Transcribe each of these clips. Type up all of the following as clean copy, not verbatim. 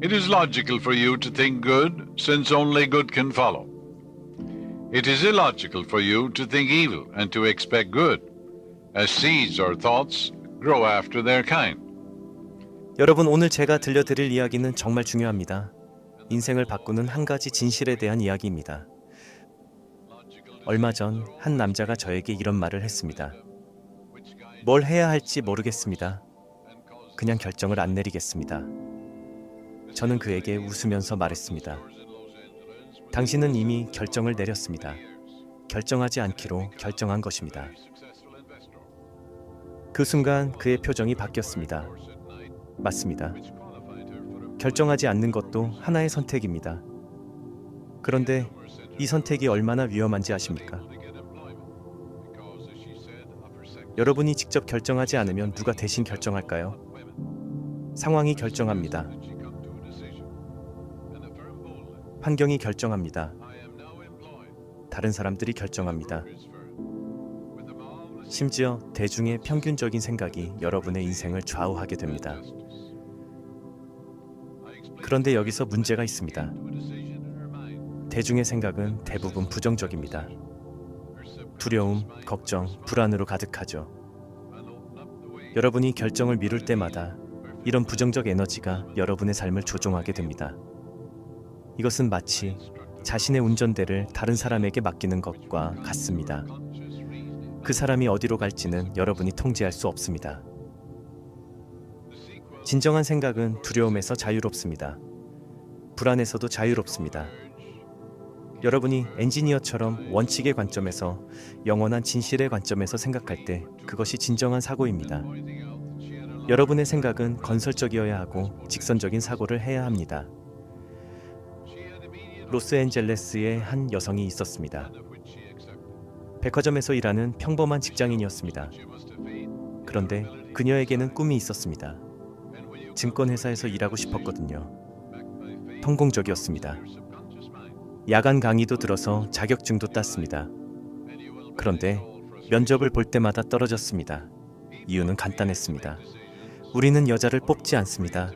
It is logical for you to think good, since only good can follow. It is illogical for you to think evil and to expect good, as seeds or thoughts grow after their kind. 여러분, 오늘 제가 들려드릴 이야기는 정말 중요합니다. 인생을 바꾸는 한 가지 진실에 대한 이야기입니다. 얼마 전 한 남자가 저에게 이런 말을 했습니다. 뭘 해야 할지 모르겠습니다. 그냥 결정을 안 내리겠습니다. 저는 그에게 웃으면서 말했습니다. 당신은 이미 결정을 내렸습니다. 결정하지 않기로 결정한 것입니다. 그 순간 그의 표정이 바뀌었습니다. 맞습니다. 결정하지 않는 것도 하나의 선택입니다. 그런데 이 선택이 얼마나 위험한지 아십니까? 여러분이 직접 결정하지 않으면 누가 대신 결정할까요? 상황이 결정합니다. 환경이 결정합니다. 다른 사람들이 결정합니다. 심지어 대중의 평균적인 생각이 여러분의 인생을 좌우하게 됩니다. 그런데 여기서 문제가 있습니다. 대중의 생각은 대부분 부정적입니다. 두려움, 걱정, 불안으로 가득하죠. 여러분이 결정을 미룰 때마다 이런 부정적 에너지가 여러분의 삶을 조종하게 됩니다. 이것은 마치 자신의 운전대를 다른 사람에게 맡기는 것과 같습니다. 그 사람이 어디로 갈지는 여러분이 통제할 수 없습니다. 진정한 생각은 두려움에서 자유롭습니다. 불안에서도 자유롭습니다. 여러분이 엔지니어처럼 원칙의 관점에서, 영원한 진실의 관점에서 생각할 때 그것이 진정한 사고입니다. 여러분의 생각은 건설적이어야 하고 직선적인 사고를 해야 합니다. 로스앤젤레스에 한 여성이 있었습니다. 백화점에서 일하는 평범한 직장인이었습니다. 그런데 그녀에게는 꿈이 있었습니다. 증권회사에서 일하고 싶었거든요. 성공적이었습니다. 야간 강의도 들어서 자격증도 땄습니다. 그런데 면접을 볼 때마다 떨어졌습니다. 이유는 간단했습니다. 우리는 여자를 뽑지 않습니다.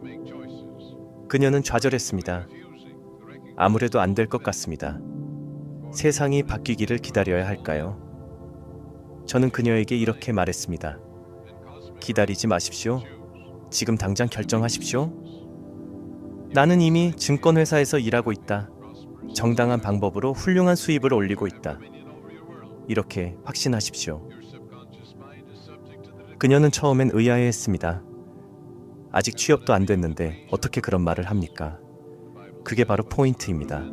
그녀는 좌절했습니다. 아무래도 안 될 것 같습니다. 세상이 바뀌기를 기다려야 할까요? 저는 그녀에게 이렇게 말했습니다. 기다리지 마십시오. 지금 당장 결정하십시오. 나는 이미 증권회사에서 일하고 있다. 정당한 방법으로 훌륭한 수입을 올리고 있다. 이렇게 확신하십시오. 그녀는 처음엔 의아해했습니다. 아직 취업도 안 됐는데 어떻게 그런 말을 합니까? 그게 바로 포인트입니다.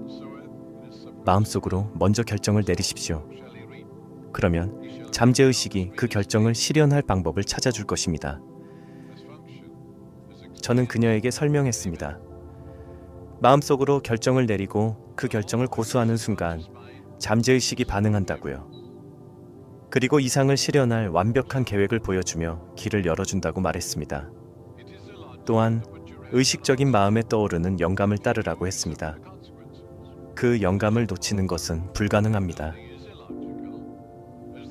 마음속으로 먼저 결정을 내리십시오. 그러면 잠재의식이 그 결정을 실현할 방법을 찾아줄 것입니다. 저는 그녀에게 설명했습니다. 마음속으로 결정을 내리고 그 결정을 고수하는 순간 잠재의식이 반응한다고요. 그리고 이상을 실현할 완벽한 계획을 보여주며 길을 열어준다고 말했습니다. 또한 의식적인 마음에 떠오르는 영감을 따르라고 했습니다. 그 영감을 놓치는 것은 불가능합니다.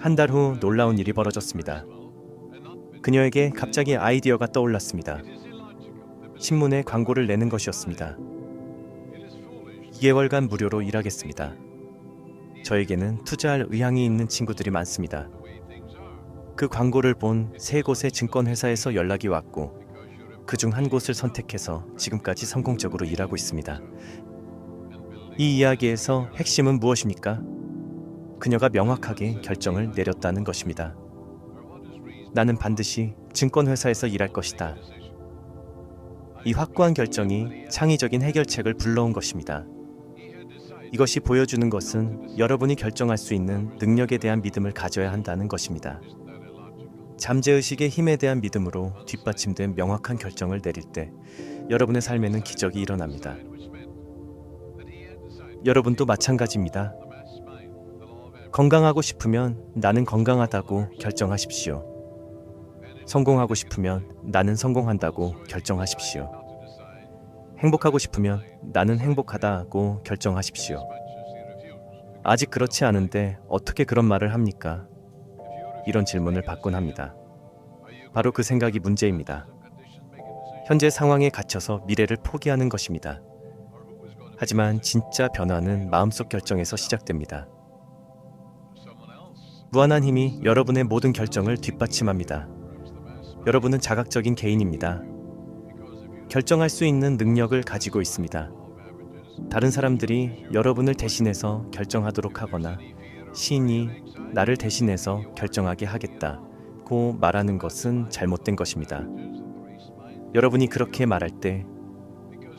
한 달 후 놀라운 일이 벌어졌습니다. 그녀에게 갑자기 아이디어가 떠올랐습니다. 신문에 광고를 내는 것이었습니다. 2개월간 무료로 일하겠습니다. 저에게는 투자할 의향이 있는 친구들이 많습니다. 그 광고를 본 3곳의 증권회사에서 연락이 왔고 그중 한 곳을 선택해서 지금까지 성공적으로 일하고 있습니다. 이 이야기에서 핵심은 무엇입니까? 그녀가 명확하게 결정을 내렸다는 것입니다. 나는 반드시 증권회사에서 일할 것이다. 이 확고한 결정이 창의적인 해결책을 불러온 것입니다. 이것이 보여주는 것은 여러분이 결정할 수 있는 능력에 대한 믿음을 가져야 한다는 것입니다. 잠재의식의 힘에 대한 믿음으로 뒷받침된 명확한 결정을 내릴 때 여러분의 삶에는 기적이 일어납니다. 여러분도 마찬가지입니다. 건강하고 싶으면 나는 건강하다고 결정하십시오. 성공하고 싶으면 나는 성공한다고 결정하십시오. 행복하고 싶으면 나는 행복하다고 결정하십시오. 아직 그렇지 않은데 어떻게 그런 말을 합니까? 이런 질문을 받곤 합니다. 바로 그 생각이 문제입니다. 현재 상황에 갇혀서 미래를 포기하는 것입니다. 하지만 진짜 변화는 마음속 결정에서 시작됩니다. 무한한 힘이 여러분의 모든 결정을 뒷받침합니다. 여러분은 자각적인 개인입니다. 결정할 수 있는 능력을 가지고 있습니다. 다른 사람들이 여러분을 대신해서 결정하도록 하거나 신이 나를 대신해서 결정하게 하겠다고 말하는 것은 잘못된 것입니다. 여러분이 그렇게 말할 때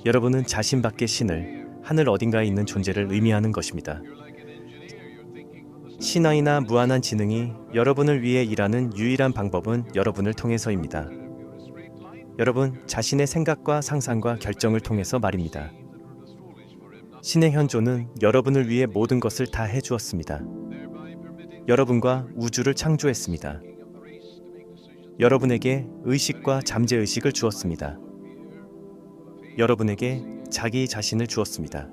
여러분은 자신 밖의 신을, 하늘 어딘가에 있는 존재를 의미하는 것입니다. 신화이나 무한한 지능이 여러분을 위해 일하는 유일한 방법은 여러분을 통해서입니다. 여러분 자신의 생각과 상상과 결정을 통해서 말입니다. 신의 현존은 여러분을 위해 모든 것을 다 해주었습니다. 여러분과 우주를 창조했습니다. 여러분에게 의식과 잠재의식을 주었습니다. 여러분에게 자기 자신을 주었습니다.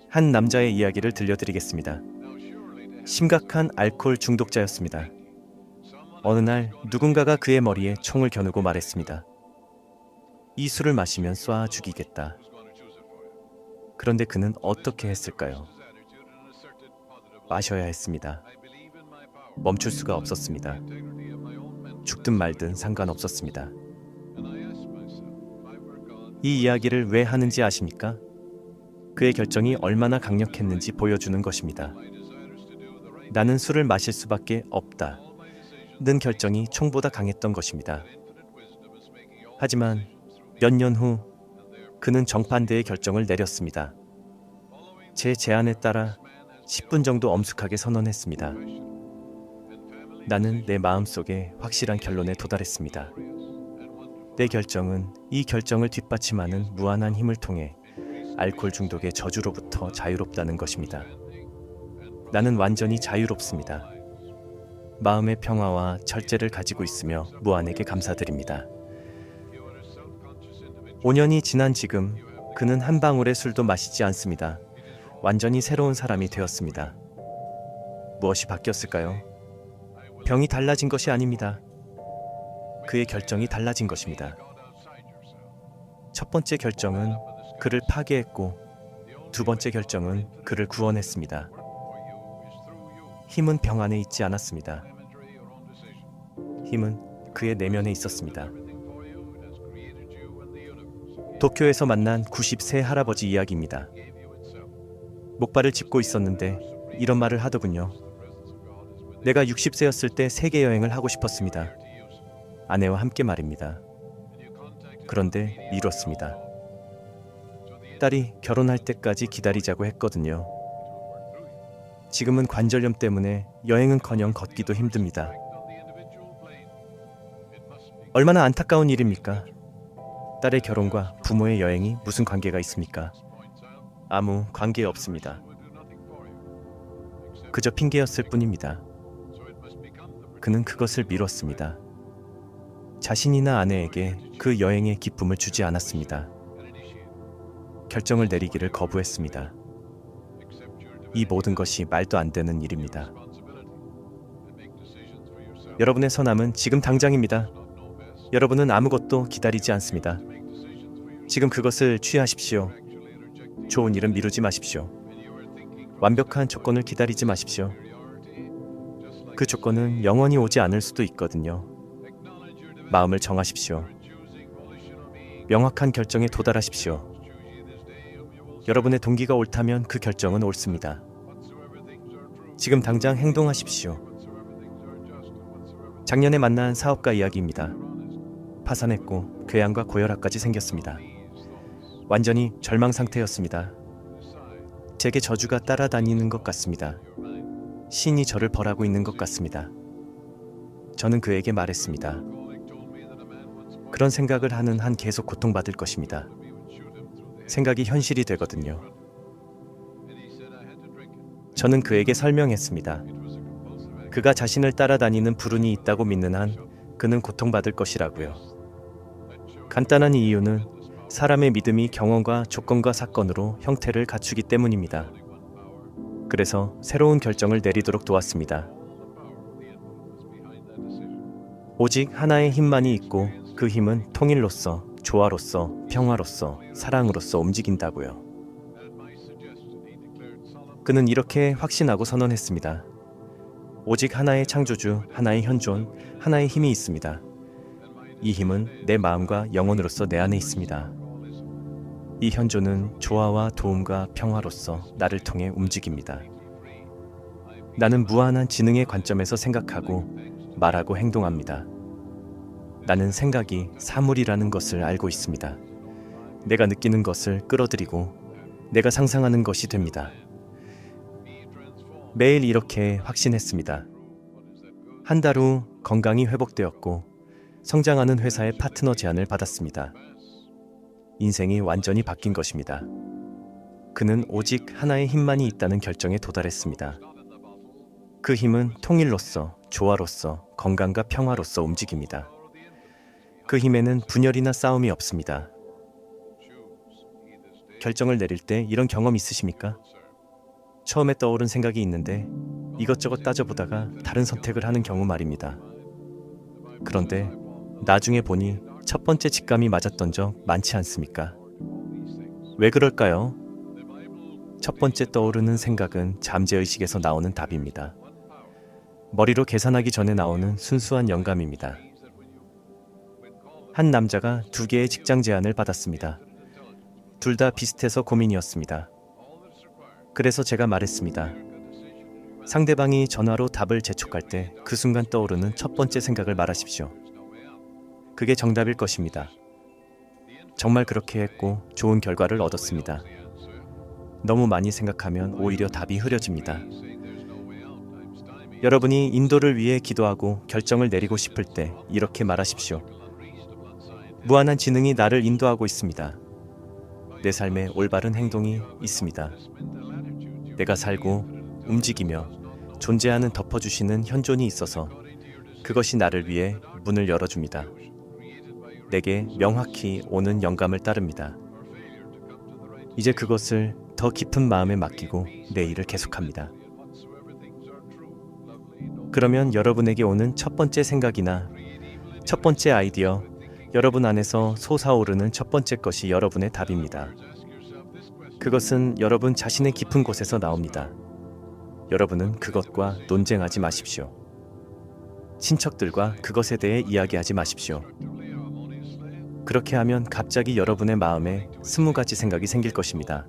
한 남자의 이야기를 들려드리겠습니다. 심각한 알코올 중독자였습니다. 어느 날 누군가가 그의 머리에 총을 겨누고 말했습니다. 이 술을 마시면 쏴 죽이겠다. 그런데 그는 어떻게 했을까요? 마셔야 했습니다. 멈출 수가 없었습니다. 죽든 말든 상관없었습니다. 이 이야기를 왜 하는지 아십니까? 그의 결정이 얼마나 강력했는지 보여주는 것입니다. 나는 술을 마실 수밖에 없다. 는 결정이 총보다 강했던 것입니다. 하지만 몇 년 후 그는 정반대의 결정을 내렸습니다. 제 제안에 따라 10분 정도 엄숙하게 선언했습니다. 나는 내 마음속에 확실한 결론에 도달했습니다. 내 결정은 이 결정을 뒷받침하는 무한한 힘을 통해 알코올 중독의 저주로부터 자유롭다는 것입니다. 나는 완전히 자유롭습니다. 마음의 평화와 절제를 가지고 있으며 무한에게 감사드립니다. 5년이 지난 지금 그는 한 방울의 술도 마시지 않습니다. 완전히 새로운 사람이 되었습니다. 무엇이 바뀌었을까요? 병이 달라진 것이 아닙니다. 그의 결정이 달라진 것입니다. 첫 번째 결정은 그를 파괴했고 두 번째 결정은 그를 구원했습니다. 힘은 병 안에 있지 않았습니다. 힘은 그의 내면에 있었습니다. 도쿄에서 만난 90세 할아버지 이야기입니다. 목발을 짚고 있었는데 이런 말을 하더군요. 내가 60세였을 때 세계 여행을 하고 싶었습니다. 아내와 함께 말입니다. 그런데 미뤘습니다. 딸이 결혼할 때까지 기다리자고 했거든요. 지금은 관절염 때문에 여행은커녕 걷기도 힘듭니다. 얼마나 안타까운 일입니까? 딸의 결혼과 부모의 여행이 무슨 관계가 있습니까? 아무 관계 없습니다. 그저 핑계였을 뿐입니다. 그는 그것을 미뤘습니다. 자신이나 아내에게 그 여행의 기쁨을 주지 않았습니다. 결정을 내리기를 거부했습니다. 이 모든 것이 말도 안 되는 일입니다. 여러분의 선함은 지금 당장입니다. 여러분은 아무것도 기다리지 않습니다. 지금 그것을 취하십시오. 좋은 일은 미루지 마십시오. 완벽한 조건을 기다리지 마십시오. 그 조건은 영원히 오지 않을 수도 있거든요. 마음을 정하십시오. 명확한 결정에 도달하십시오. 여러분의 동기가 옳다면 그 결정은 옳습니다. 지금 당장 행동하십시오. 작년에 만난 사업가 이야기입니다. 파산했고 궤양과 고혈압까지 생겼습니다. 완전히 절망 상태였습니다. 제게 저주가 따라다니는 것 같습니다. 신이 저를 벌하고 있는 것 같습니다. 저는 그에게 말했습니다. 그런 생각을 하는 한 계속 고통받을 것입니다. 생각이 현실이 되거든요. 저는 그에게 설명했습니다. 그가 자신을 따라다니는 불운이 있다고 믿는 한 그는 고통받을 것이라고요. 간단한 이유는 사람의 믿음이 경험과 조건과 사건으로 형태를 갖추기 때문입니다. 그래서 새로운 결정을 내리도록 도왔습니다. 오직 하나의 힘만이 있고 그 힘은 통일로서, 조화로서, 평화로서, 사랑으로서 움직인다고요. 그는 이렇게 확신하고 선언했습니다. 오직 하나의 창조주, 하나의 현존, 하나의 힘이 있습니다. 이 힘은 내 마음과 영혼으로서 내 안에 있습니다. 이 현존은 조화와 도움과 평화로서 나를 통해 움직입니다. 나는 무한한 지능의 관점에서 생각하고 말하고 행동합니다. 나는 생각이 사물이라는 것을 알고 있습니다. 내가 느끼는 것을 끌어들이고 내가 상상하는 것이 됩니다. 매일 이렇게 확신했습니다. 한 달 후 건강이 회복되었고 성장하는 회사의 파트너 제안을 받았습니다. 인생이 완전히 바뀐 것입니다. 그는 오직 하나의 힘만이 있다는 결정에 도달했습니다. 그 힘은 통일로서, 조화로서, 건강과 평화로서 움직입니다. 그 힘에는 분열이나 싸움이 없습니다. 결정을 내릴 때 이런 경험 있으십니까? 처음에 떠오른 생각이 있는데 이것저것 따져보다가 다른 선택을 하는 경우 말입니다. 그런데 나중에 보니 첫 번째 직감이 맞았던 적 많지 않습니까? 왜 그럴까요? 첫 번째 떠오르는 생각은 잠재의식에서 나오는 답입니다. 머리로 계산하기 전에 나오는 순수한 영감입니다. 한 남자가 2개의 직장 제안을 받았습니다. 둘 다 비슷해서 고민이었습니다. 그래서 제가 말했습니다. 상대방이 전화로 답을 재촉할 때 그 순간 떠오르는 첫 번째 생각을 말하십시오. 그게 정답일 것입니다. 정말 그렇게 했고 좋은 결과를 얻었습니다. 너무 많이 생각하면 오히려 답이 흐려집니다. 여러분이 인도를 위해 기도하고 결정을 내리고 싶을 때 이렇게 말하십시오. 무한한 지능이 나를 인도하고 있습니다. 내 삶에 올바른 행동이 있습니다. 내가 살고 움직이며 존재하는 덮어주시는 현존이 있어서 그것이 나를 위해 문을 열어줍니다. 내게 명확히 오는 영감을 따릅니다. 이제 그것을 더 깊은 마음에 맡기고 내 일을 계속합니다. 그러면 여러분에게 오는 첫 번째 생각이나 첫 번째 아이디어, 여러분 안에서 솟아오르는 첫 번째 것이 여러분의 답입니다. 그것은 여러분 자신의 깊은 곳에서 나옵니다. 여러분은 그것과 논쟁하지 마십시오. 친척들과 그것에 대해 이야기하지 마십시오. 그렇게 하면 갑자기 여러분의 마음에 20가지 생각이 생길 것입니다.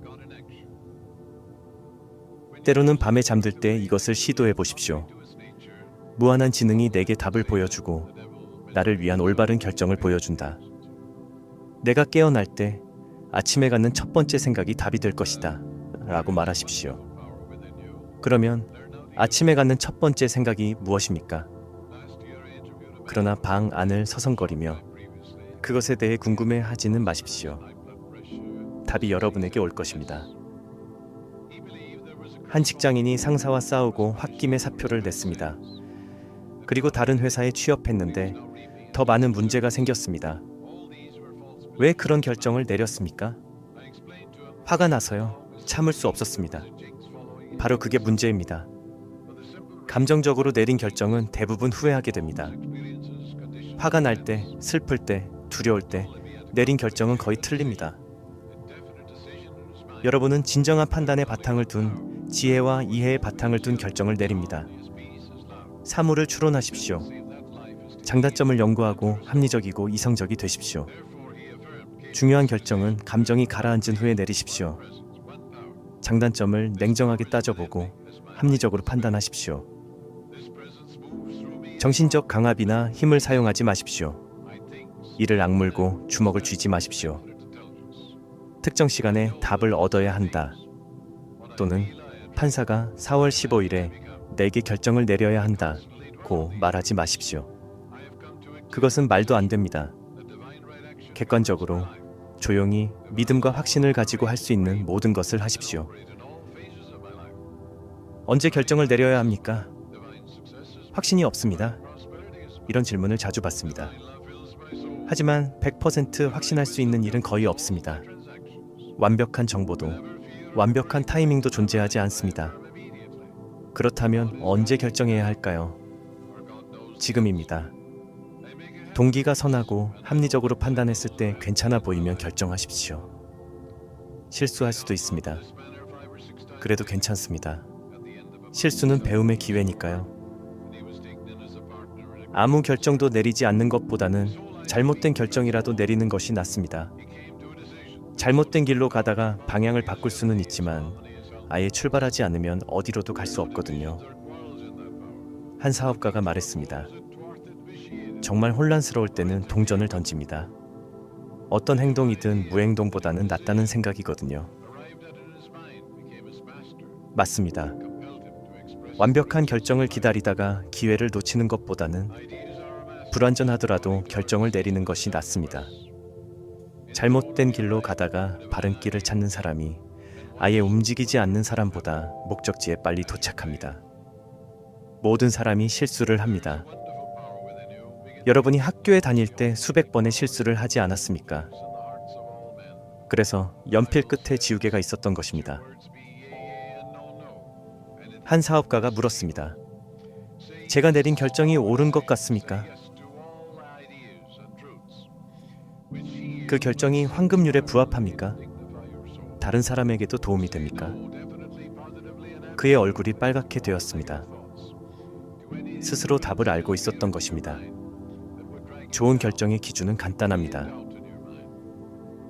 때로는 밤에 잠들 때 이것을 시도해 보십시오. 무한한 지능이 내게 답을 보여주고 나를 위한 올바른 결정을 보여준다. 내가 깨어날 때 아침에 갖는 첫 번째 생각이 답이 될 것이다 라고 말하십시오. 그러면 아침에 갖는 첫 번째 생각이 무엇입니까? 그러나 방 안을 서성거리며 그것에 대해 궁금해하지는 마십시오. 답이 여러분에게 올 것입니다. 한 직장인이 상사와 싸우고 홧김에 사표를 냈습니다. 그리고 다른 회사에 취업했는데 더 많은 문제가 생겼습니다. 왜 그런 결정을 내렸습니까? 화가 나서요. 참을 수 없었습니다. 바로 그게 문제입니다. 감정적으로 내린 결정은 대부분 후회하게 됩니다. 화가 날 때, 슬플 때, 두려울 때 내린 결정은 거의 틀립니다. 여러분은 진정한 판단의 바탕을 둔 지혜와 이해의 바탕을 둔 결정을 내립니다. 사물을 추론하십시오. 장단점을 연구하고 합리적이고 이성적이 되십시오. 중요한 결정은 감정이 가라앉은 후에 내리십시오. 장단점을 냉정하게 따져보고 합리적으로 판단하십시오. 정신적 강압이나 힘을 사용하지 마십시오. 이를 악물고 주먹을 쥐지 마십시오. 특정 시간에 답을 얻어야 한다. 또는 판사가 4월 15일에 내게 결정을 내려야 한다고 말하지 마십시오. 그것은 말도 안 됩니다. 객관적으로 조용히 믿음과 확신을 가지고 할 수 있는 모든 것을 하십시오. 언제 결정을 내려야 합니까? 확신이 없습니다. 이런 질문을 자주 받습니다. 하지만 100% 확신할 수 있는 일은 거의 없습니다. 완벽한 정보도, 완벽한 타이밍도 존재하지 않습니다. 그렇다면 언제 결정해야 할까요? 지금입니다. 동기가 선하고 합리적으로 판단했을 때 괜찮아 보이면 결정하십시오. 실수할 수도 있습니다. 그래도 괜찮습니다. 실수는 배움의 기회니까요. 아무 결정도 내리지 않는 것보다는 잘못된 결정이라도 내리는 것이 낫습니다. 잘못된 길로 가다가 방향을 바꿀 수는 있지만 아예 출발하지 않으면 어디로도 갈 수 없거든요. 한 사업가가 말했습니다. 정말 혼란스러울 때는 동전을 던집니다. 어떤 행동이든 무행동보다는 낫다는 생각이거든요. 맞습니다. 완벽한 결정을 기다리다가 기회를 놓치는 것보다는 불완전하더라도 결정을 내리는 것이 낫습니다. 잘못된 길로 가다가 바른 길을 찾는 사람이 아예 움직이지 않는 사람보다 목적지에 빨리 도착합니다. 모든 사람이 실수를 합니다. 여러분이 학교에 다닐 때 수백 번의 실수를 하지 않았습니까? 그래서 연필 끝에 지우개가 있었던 것입니다. 한 사업가가 물었습니다. 제가 내린 결정이 옳은 것 같습니까? 그 결정이 황금률에 부합합니까? 다른 사람에게도 도움이 됩니까? 그의 얼굴이 빨갛게 되었습니다. 스스로 답을 알고 있었던 것입니다. 좋은 결정의 기준은 간단합니다.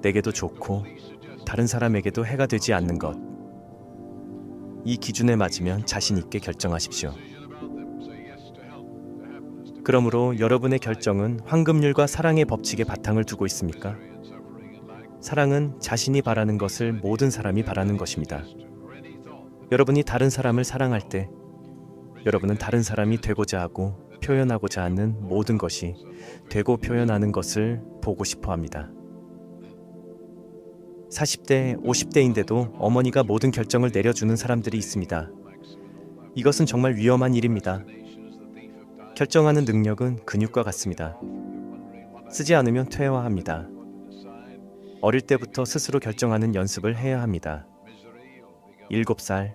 내게도 좋고 다른 사람에게도 해가 되지 않는 것. 이 기준에 맞으면 자신 있게 결정하십시오. 그러므로 여러분의 결정은 황금률과 사랑의 법칙에 바탕을 두고 있습니까? 사랑은 자신이 바라는 것을 모든 사람이 바라는 것입니다. 여러분이 다른 사람을 사랑할 때 여러분은 다른 사람이 되고자 하고 표현하고자 하는 모든 것이 되고 표현하는 것을 보고 싶어 합니다. 40대, 50대인데도 어머니가 모든 결정을 내려주는 사람들이 있습니다. 이것은 정말 위험한 일입니다. 결정하는 능력은 근육과 같습니다. 쓰지 않으면 퇴화합니다. 어릴 때부터 스스로 결정하는 연습을 해야 합니다. 7살,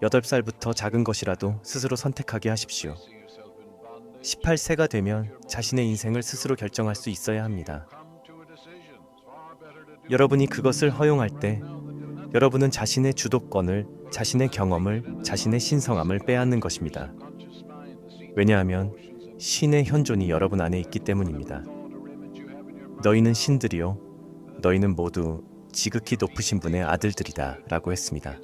8살부터 작은 것이라도 스스로 선택하게 하십시오. 18세가 되면 자신의 인생을 스스로 결정할 수 있어야 합니다. 여러분이 그것을 허용할 때 여러분은 자신의 주도권을, 자신의 경험을, 자신의 신성함을 빼앗는 것입니다. 왜냐하면 신의 현존이 여러분 안에 있기 때문입니다. 너희는 신들이요, 너희는 모두 지극히 높으신 분의 아들들이다 라고 했습니다.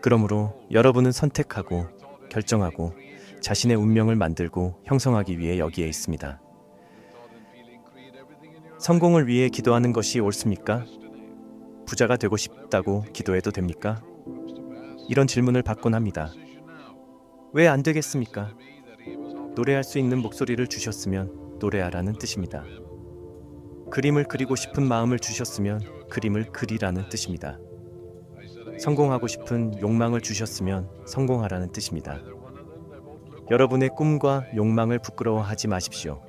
그러므로 여러분은 선택하고 결정하고 자신의 운명을 만들고 형성하기 위해 여기에 있습니다. 성공을 위해 기도하는 것이 옳습니까? 부자가 되고 싶다고 기도해도 됩니까? 이런 질문을 받곤 합니다. 왜 안 되겠습니까? 노래할 수 있는 목소리를 주셨으면 노래하라는 뜻입니다. 그림을 그리고 싶은 마음을 주셨으면 그림을 그리라는 뜻입니다. 성공하고 싶은 욕망을 주셨으면 성공하라는 뜻입니다. 여러분의 꿈과 욕망을 부끄러워하지 마십시오.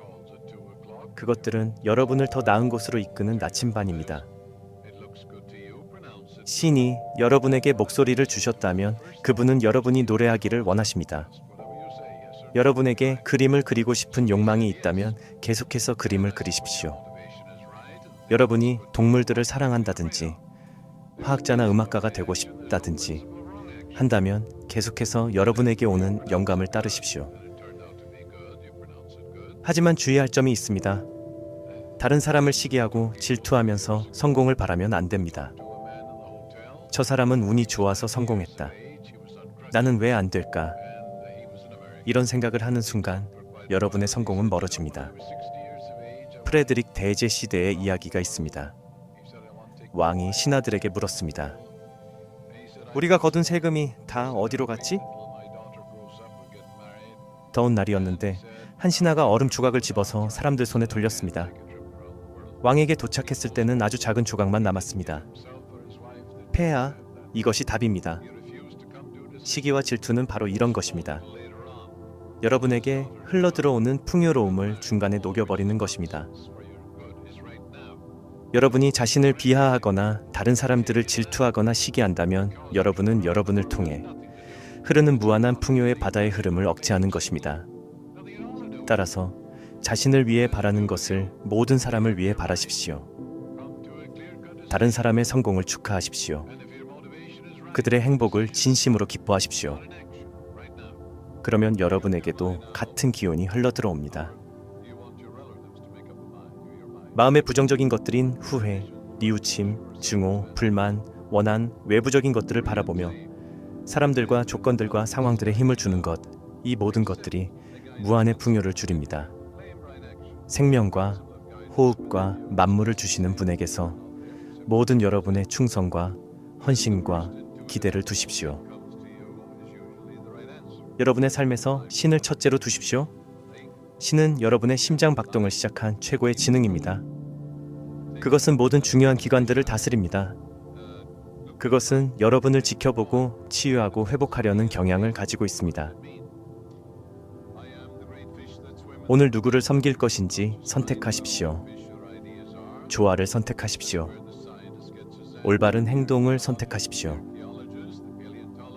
그것들은 여러분을 더 나은 곳으로 이끄는 나침반입니다. 신이 여러분에게 목소리를 주셨다면 그분은 여러분이 노래하기를 원하십니다. 여러분에게 그림을 그리고 싶은 욕망이 있다면 계속해서 그림을 그리십시오. 여러분이 동물들을 사랑한다든지 화학자나 음악가가 되고 싶다든지 한다면 계속해서 여러분에게 오는 영감을 따르십시오. 하지만 주의할 점이 있습니다. 다른 사람을 시기하고 질투하면서 성공을 바라면 안 됩니다. 저 사람은 운이 좋아서 성공했다. 나는 왜 안 될까? 이런 생각을 하는 순간 여러분의 성공은 멀어집니다. 프레드릭 대제 시대의 이야기가 있습니다. 왕이 신하들에게 물었습니다. 우리가 거둔 세금이 다 어디로 갔지? 더운 날이었는데 한 신하가 얼음 조각을 집어서 사람들 손에 돌렸습니다. 왕에게 도착했을 때는 아주 작은 조각만 남았습니다. 폐하, 이것이 답입니다. 시기와 질투는 바로 이런 것입니다. 여러분에게 흘러들어오는 풍요로움을 중간에 녹여버리는 것입니다. 여러분이 자신을 비하하거나 다른 사람들을 질투하거나 시기한다면 여러분은 여러분을 통해 흐르는 무한한 풍요의 바다의 흐름을 억제하는 것입니다. 따라서 자신을 위해 바라는 것을 모든 사람을 위해 바라십시오. 다른 사람의 성공을 축하하십시오. 그들의 행복을 진심으로 기뻐하십시오. 그러면 여러분에게도 같은 기운이 흘러들어옵니다. 마음의 부정적인 것들인 후회, 뉘우침, 증오, 불만, 원한, 외부적인 것들을 바라보며 사람들과 조건들과 상황들에 힘을 주는 것, 이 모든 것들이 무한의 풍요를 줄입니다. 생명과 호흡과 만물을 주시는 분에게서 모든 여러분의 충성과 헌신과 기대를 두십시오. 여러분의 삶에서 신을 첫째로 두십시오. 신은 여러분의 심장 박동을 시작한 최고의 지능입니다. 그것은 모든 중요한 기관들을 다스립니다. 그것은 여러분을 지켜보고 치유하고 회복하려는 경향을 가지고 있습니다. 오늘 누구를 섬길 것인지 선택하십시오. 조화를 선택하십시오. 올바른 행동을 선택하십시오.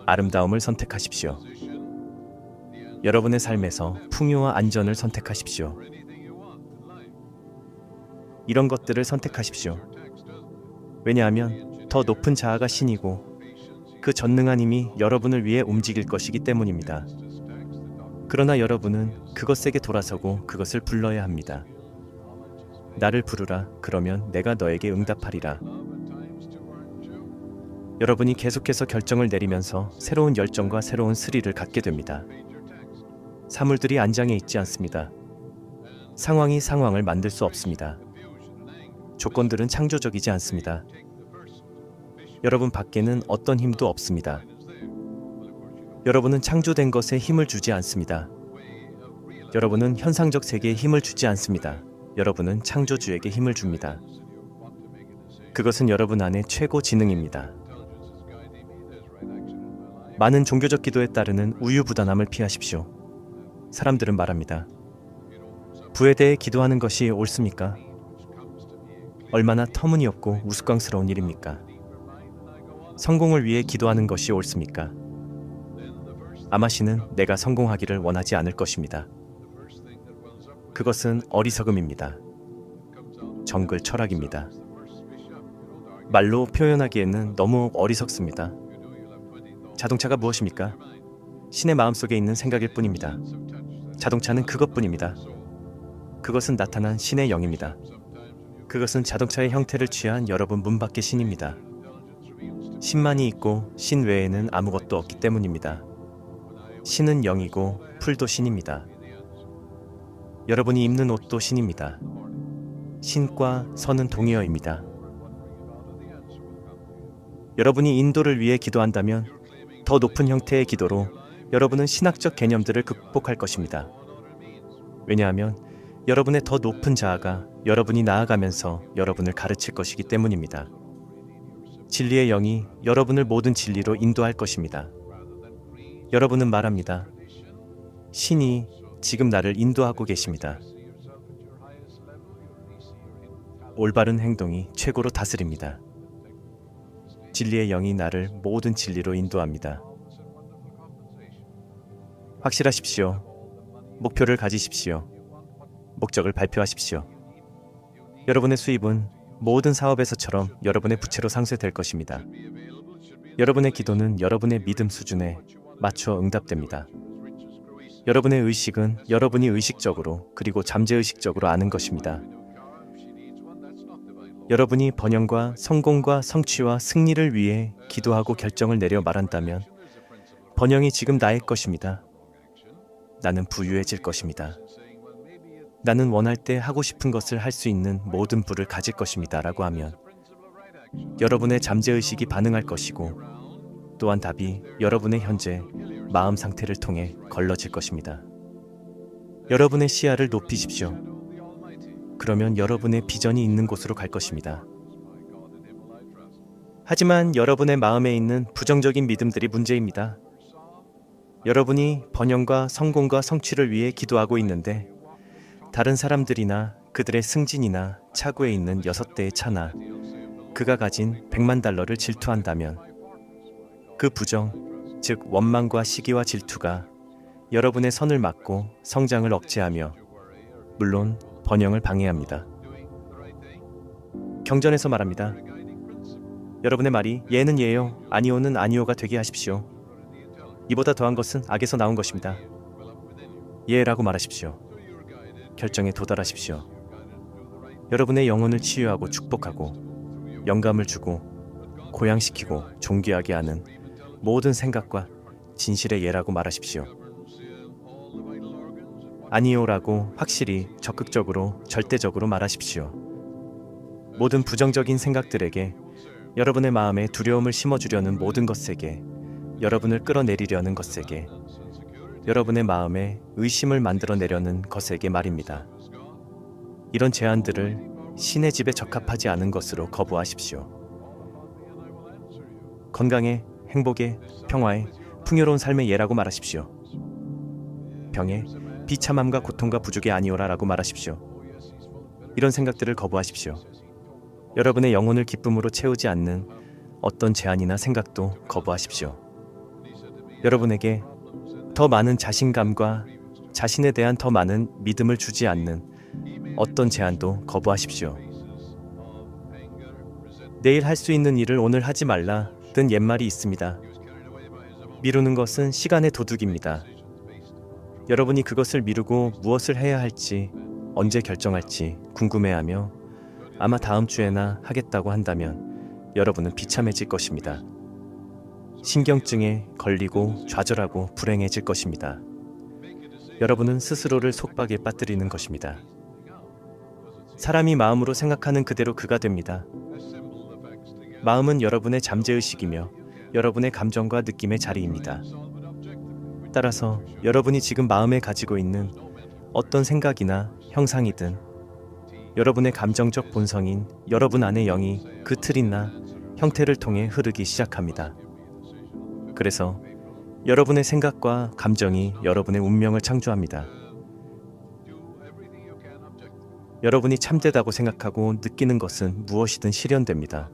아름다움을 선택하십시오. 여러분의 삶에서 풍요와 안전을 선택하십시오. 이런 것들을 선택하십시오. 왜냐하면 더 높은 자아가 신이고 그 전능한 힘이 여러분을 위해 움직일 것이기 때문입니다. 그러나 여러분은 그것에게 돌아서고 그것을 불러야 합니다. 나를 부르라. 그러면 내가 너에게 응답하리라. 여러분이 계속해서 결정을 내리면서 새로운 열정과 새로운 스릴을 갖게 됩니다. 사물들이 안장해 있지 않습니다. 상황이 상황을 만들 수 없습니다. 조건들은 창조적이지 않습니다. 여러분 밖에는 어떤 힘도 없습니다. 여러분은 창조된 것에 힘을 주지 않습니다. 여러분은 현상적 세계에 힘을 주지 않습니다. 여러분은 창조주에게 힘을 줍니다. 그것은 여러분 안의 최고 지능입니다. 많은 종교적 기도에 따르는 우유부단함을 피하십시오. 사람들은 말합니다. 부에 대해 기도하는 것이 옳습니까? 얼마나 터무니없고 우스꽝스러운 일입니까? 성공을 위해 기도하는 것이 옳습니까? 아마 신은 내가 성공하기를 원하지 않을 것입니다. 그것은 어리석음입니다. 정글 철학입니다. 말로 표현하기에는 너무 어리석습니다. 자동차가 무엇입니까? 신의 마음속에 있는 생각일 뿐입니다. 자동차는 그것뿐입니다. 그것은 나타난 신의 영입니다. 그것은 자동차의 형태를 취한 여러분 문 밖의 신입니다. 신만이 있고 신 외에는 아무것도 없기 때문입니다. 신은 영이고 풀도 신입니다. 여러분이 입는 옷도 신입니다. 신과 선은 동의어입니다. 여러분이 인도를 위해 기도한다면 더 높은 형태의 기도로 여러분은 신학적 개념들을 극복할 것입니다. 왜냐하면 여러분의 더 높은 자아가 여러분이 나아가면서 여러분을 가르칠 것이기 때문입니다. 진리의 영이 여러분을 모든 진리로 인도할 것입니다. 여러분은 말합니다. 신이 지금 나를 인도하고 계십니다. 올바른 행동이 최고로 다스립니다. 진리의 영이 나를 모든 진리로 인도합니다. 확실하십시오. 목표를 가지십시오. 목적을 발표하십시오. 여러분의 수입은 모든 사업에서처럼 여러분의 부채로 상쇄될 것입니다. 여러분의 기도는 여러분의 믿음 수준에 맞춰 응답됩니다. 여러분의 의식은 여러분이 의식적으로 그리고 잠재의식적으로 아는 것입니다. 여러분이 번영과 성공과 성취와 승리를 위해 기도하고 결정을 내려 말한다면 번영이 지금 나의 것입니다. 나는 부유해질 것입니다. 나는 원할 때 하고 싶은 것을 할 수 있는 모든 부를 가질 것입니다. 라고 하면 여러분의 잠재의식이 반응할 것이고 또한 답이 여러분의 현재 마음 상태를 통해 걸러질 것입니다. 여러분의 시야를 높이십시오. 그러면 여러분의 비전이 있는 곳으로 갈 것입니다. 하지만 여러분의 마음에 있는 부정적인 믿음들이 문제입니다. 여러분이 번영과 성공과 성취를 위해 기도하고 있는데 다른 사람들이나 그들의 승진이나 차고에 있는 6대의 차나 그가 가진 $1,000,000를 질투한다면 그 부정, 즉 원망과 시기와 질투가 여러분의 선을 막고 성장을 억제하며 물론 번영을 방해합니다. 경전에서 말합니다. 여러분의 말이 예는 예요, 아니오는 아니오가 되게 하십시오. 이보다 더한 것은 악에서 나온 것입니다. 예라고 말하십시오. 결정에 도달하십시오. 여러분의 영혼을 치유하고 축복하고 영감을 주고 고양시키고 존귀하게 하는 모든 생각과 진실의 예라고 말하십시오. 아니오라고 확실히 적극적으로 절대적으로 말하십시오. 모든 부정적인 생각들에게, 여러분의 마음에 두려움을 심어주려는 모든 것에게, 여러분을 끌어내리려는 것에게, 여러분의 마음에 의심을 만들어내려는 것에게 말입니다. 이런 제안들을 신의 집에 적합하지 않은 것으로 거부하십시오. 건강에, 행복에, 평화에, 풍요로운 삶의 예라고 말하십시오. 병에, 비참함과 고통과 부족의 아니오라라고 말하십시오. 이런 생각들을 거부하십시오. 여러분의 영혼을 기쁨으로 채우지 않는 어떤 제안이나 생각도 거부하십시오. 여러분에게 더 많은 자신감과 자신에 대한 더 많은 믿음을 주지 않는 어떤 제안도 거부하십시오. 내일 할 수 있는 일을 오늘 하지 말라 든 옛말이 있습니다. 미루는 것은 시간의 도둑입니다. 여러분이 그것을 미루고 무엇을 해야 할지, 언제 결정할지 궁금해하며 아마 다음 주에나 하겠다고 한다면 여러분은 비참해질 것입니다. 신경증에 걸리고 좌절하고 불행해질 것입니다. 여러분은 스스로를 속박에 빠뜨리는 것입니다. 사람이 마음으로 생각하는 그대로 그가 됩니다. 마음은 여러분의 잠재의식이며 여러분의 감정과 느낌의 자리입니다. 따라서 여러분이 지금 마음에 가지고 있는 어떤 생각이나 형상이든 여러분의 감정적 본성인 여러분 안의 영이 그 틀이나 형태를 통해 흐르기 시작합니다. 그래서 여러분의 생각과 감정이 여러분의 운명을 창조합니다. 여러분이 참되다고 생각하고 느끼는 것은 무엇이든 실현됩니다.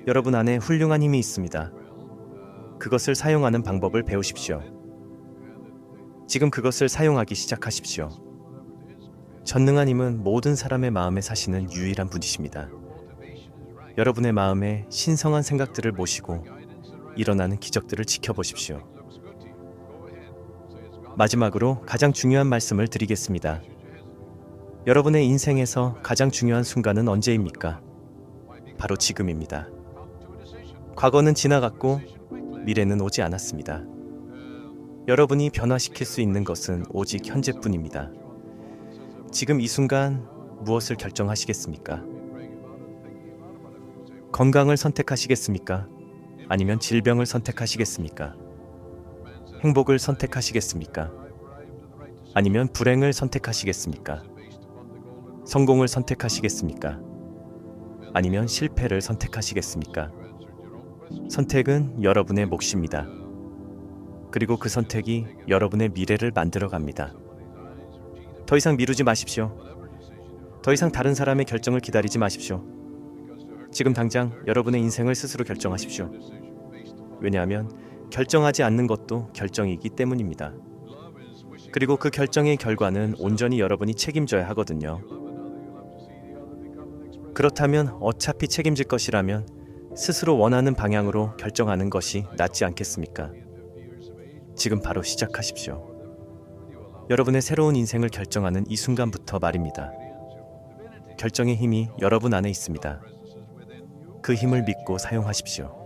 여러분 안에 훌륭한 힘이 있습니다. 그것을 사용하는 방법을 배우십시오. 지금 그것을 사용하기 시작하십시오. 전능한 힘은 모든 사람의 마음에 사시는 유일한 분이십니다. 여러분의 마음에 신성한 생각들을 모시고 일어나는 기적들을 지켜보십시오. 마지막으로 가장 중요한 말씀을 드리겠습니다. 여러분의 인생에서 가장 중요한 순간은 언제입니까? 바로 지금입니다. 과거는 지나갔고 미래는 오지 않았습니다. 여러분이 변화시킬 수 있는 것은 오직 현재뿐입니다. 지금 이 순간 무엇을 결정하시겠습니까? 건강을 선택하시겠습니까? 아니면 질병을 선택하시겠습니까? 행복을 선택하시겠습니까? 아니면 불행을 선택하시겠습니까? 성공을 선택하시겠습니까? 아니면 실패를 선택하시겠습니까? 선택은 여러분의 몫입니다. 그리고 그 선택이 여러분의 미래를 만들어 갑니다. 더 이상 미루지 마십시오. 더 이상 다른 사람의 결정을 기다리지 마십시오. 지금 당장 여러분의 인생을 스스로 결정하십시오. 왜냐하면 결정하지 않는 것도 결정이기 때문입니다. 그리고 그 결정의 결과는 온전히 여러분이 책임져야 하거든요. 그렇다면 어차피 책임질 것이라면 스스로 원하는 방향으로 결정하는 것이 낫지 않겠습니까? 지금 바로 시작하십시오. 여러분의 새로운 인생을 결정하는 이 순간부터 말입니다. 결정의 힘이 여러분 안에 있습니다. 그 힘을 믿고 사용하십시오.